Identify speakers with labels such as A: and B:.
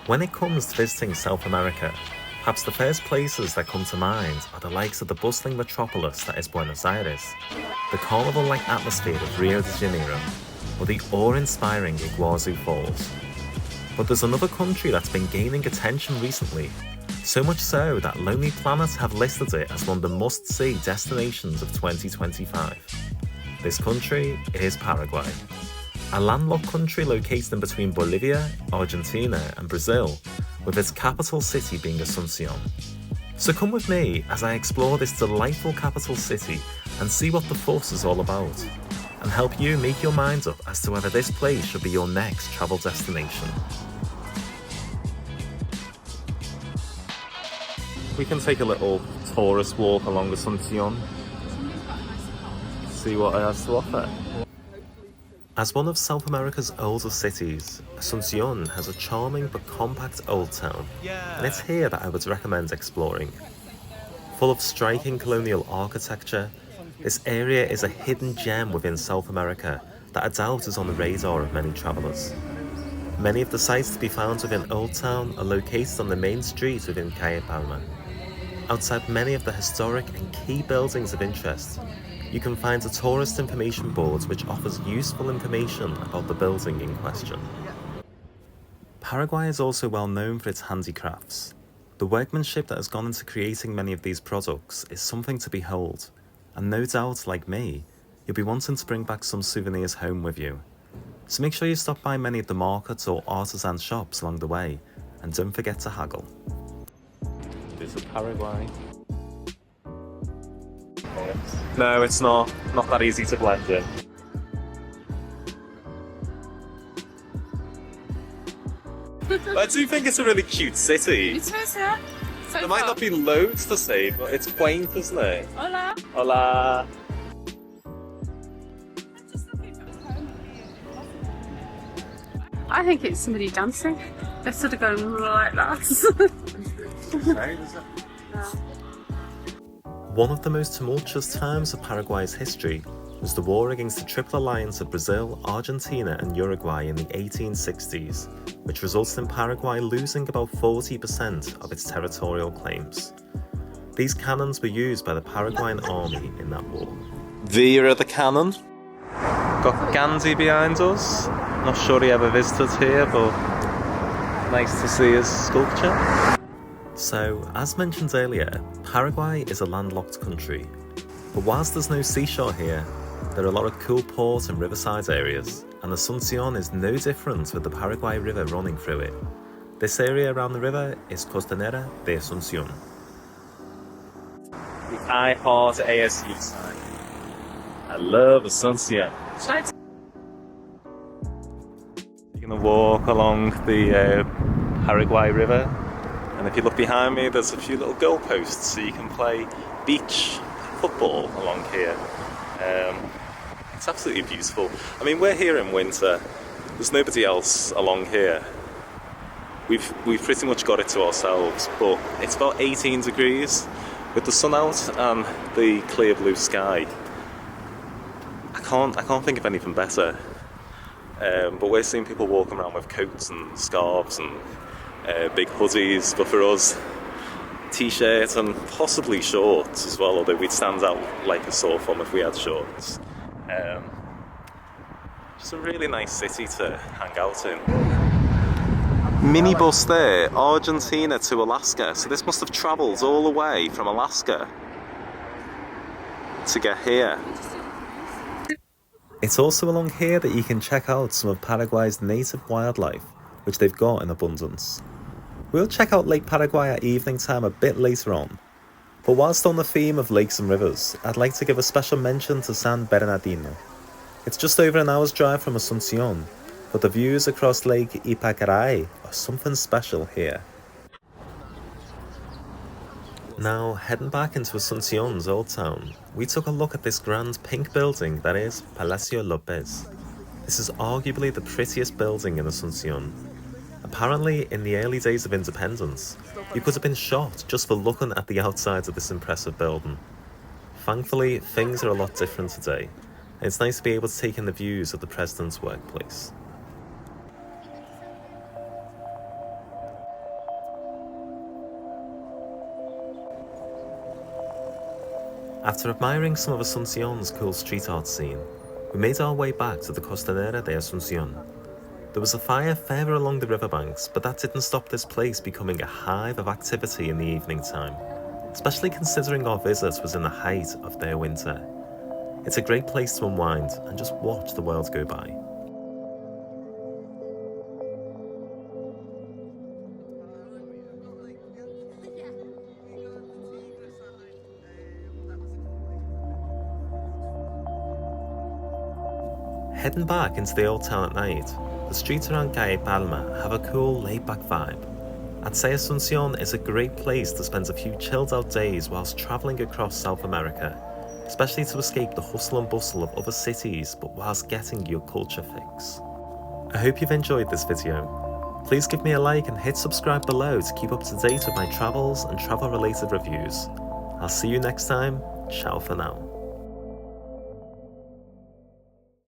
A: When it comes to visiting South America, perhaps the first places that come to mind are the likes of the bustling metropolis that is Buenos Aires, the carnival-like atmosphere of Rio de Janeiro, or the awe-inspiring Iguazu Falls. But there's another country that's been gaining attention recently, so much so that Lonely Planet have listed it as one of the must-see destinations of 2025. This country is Paraguay, a landlocked country located in between Bolivia, Argentina and Brazil, with its capital city being Asunción. So come with me as I explore this delightful capital city and see what the fuss is all about, and help you make your mind up as to whether this place should be your next travel destination. We can take a little tourist walk along Asunción, see what it has to offer. As one of South America's oldest cities, Asunción has a charming but compact old town, and it's here that I would recommend exploring. Full of striking colonial architecture, this area is a hidden gem within South America that I doubt is on the radar of many travellers. Many of the sites to be found within Old Town are located on the main street within Lake Paraguay. Outside many of the historic and key buildings of interest, you can find a tourist information board which offers useful information about the building in question. Paraguay is also well known for its handicrafts. The workmanship that has gone into creating many of these products is something to behold, and no doubt, like me, you'll be wanting to bring back some souvenirs home with you. So make sure you stop by many of the markets or artisan shops along the way, and don't forget to haggle. This is Paraguay. No, it's not that easy to blend in. I do think it's a really cute city.
B: It is, yeah.
A: There might not be loads to say, but it's quaint, isn't it?
B: Hola.
A: Hola.
B: I think it's somebody dancing. They're sort of going like that.
A: One of the most tumultuous times of Paraguay's history was the war against the Triple Alliance of Brazil, Argentina and Uruguay in the 1860s, which resulted in Paraguay losing about 40% of its territorial claims. These cannons were used by the Paraguayan army in that war. Via the cannon. Got Gandhi behind us. Not sure he ever visited here, but nice to see his sculpture. So, as mentioned earlier, Paraguay is a landlocked country. But whilst there's no seashore here, there are a lot of cool port and riverside areas, and Asunción is no different with the Paraguay River running through it. This area around the river is Costanera de Asuncion. The I Heart ASU sign. I love Asunción. You're going to walk along the Paraguay River, and if you look behind me, there's a few little goalposts so you can play beach football along here. It's absolutely beautiful. I mean, we're here in winter. There's nobody else along here. We've pretty much got it to ourselves, but it's about 18 degrees with the sun out and the clear blue sky. I can't think of anything better. But we're seeing people walking around with coats and scarves and big hoodies, but for us, t-shirt and possibly shorts as well, although we'd stand out like a sore thumb if we had shorts. Just a really nice city to hang out in. Minibus there, Argentina to Alaska, so this must have travelled all the way from Alaska to get here. It's also along here that you can check out some of Paraguay's native wildlife, which they've got in abundance. We'll check out Lake Paraguay at evening time a bit later on, but whilst on the theme of lakes and rivers, I'd like to give a special mention to San Bernardino. It's just over an hour's drive from Asunción, but the views across Lake Paraguay are something special here. Now, heading back into Asunción's old town, we took a look at this grand pink building that is Palacio Lopez. This is arguably the prettiest building in Asunción. Apparently, in the early days of independence, you could have been shot just for looking at the outside of this impressive building. Thankfully, things are a lot different today, and it's nice to be able to take in the views of the president's workplace. After admiring some of Asuncion's cool street art scene, we made our way back to the Costanera de Asuncion. There was a fire further along the riverbanks, but that didn't stop this place becoming a hive of activity in the evening time, especially considering our visit was in the height of their winter. It's a great place to unwind and just watch the world go by. Heading back into the old town at night, the streets around Calle Palma have a cool laid-back vibe. I'd say Asunción is a great place to spend a few chilled-out days whilst travelling across South America, especially to escape the hustle and bustle of other cities but whilst getting your culture fix. I hope you've enjoyed this video. Please give me a like and hit subscribe below to keep up to date with my travels and travel-related reviews. I'll see you next time. Ciao for now.